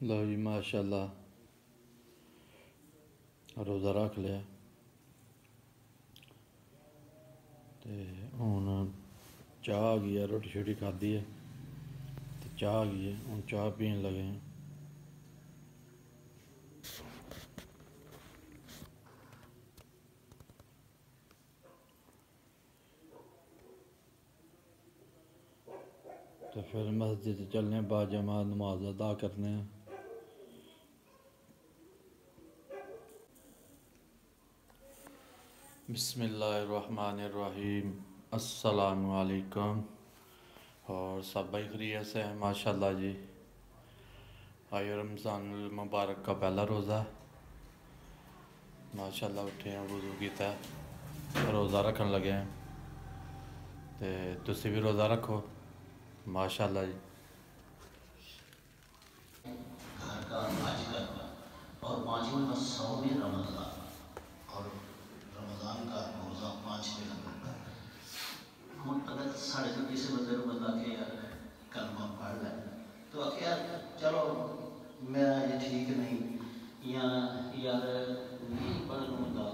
لو جی ماشاء اللہ روزہ رکھ لیا تے ہوں چاہ آ گئی ہے، روٹی شوٹی کھادی ہے تے چاہ آ گئی ہے، ہوں چاہ پین لگے ہیں۔ تو پھر مسجد چلنے ہیں، با جماعت نماز ادا کرنے ہیں۔ بسم اللہ الرحمن الرحیم، السلام علیکم۔ اور سب بھائی خیریت سے ہیں ماشاءاللہ جی۔ آج رمضان المبارک کا پہلا روزہ ماشاءاللہ، اٹھے ہیں، وضو کیتا ہے، روزہ رکھن لگے ہیں تے تسی بھی روزہ رکھو ماشاءاللہ جی۔ گھر کا آج کا اور پانچواں سوم رمضان، اور رمضان کا روزہ 5 دن ہوتا ہے۔ ہم اگر ساڑھے تو کسی بندے کو بندہ کہ یار کلمہ پڑھ لے تو آخر یار چلو میرا یہ ٹھیک نہیں، یا یار نہیں پڑھنے ہوتا،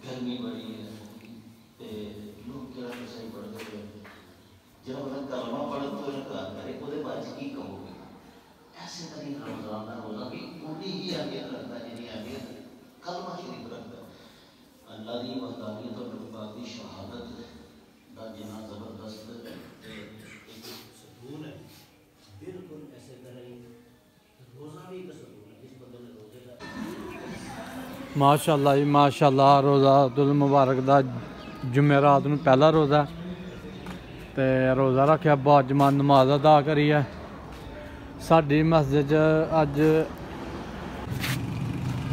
گرمی بڑی ہے تے لوگ کیا صحیح پڑھتے ہوئے جب اگر کلمہ پڑھ تو انکار کرے وہ بات کی کہو گے۔ ایسے طریقے رمضان کا روزہ بھی انہی ہی اہمیت رکھتا ہے جنہی اہمیت کلمہ شریف رکھتا ہے۔ اللہ کی وحدانیت اور نبوت کی شہادت کا جنا زبردست ایک سکون ہے، بالکل ایسے طرح ہی روزہ بھی ایک سکون ہے۔ جس بندے نے روزے کا ماشاءاللہ جی ماشاءاللہ، روزہ المبارک دا جمعرات نو پہلا روزہ تے روزہ رکھیا، با جماعت نماز ادا کری ہے۔ ساڈی مسجد اج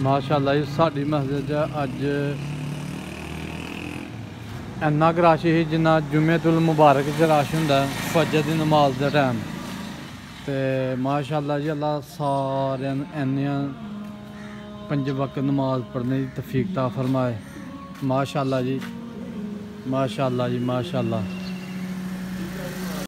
ماشاءاللہ جی، ساڈی مسجد اج اینا کہ رش سی جنہ جمعۃ المبارک چ رش ہوندا ہے فجر دی نماز دے ٹائم تے ماشاءاللہ جی، اللہ سارے اینیاں 5 وقت نماز پڑھنے کی توفیق عطا فرمائے۔ ماشاءاللہ جی ماشاءاللہ جی ماشاءاللہ۔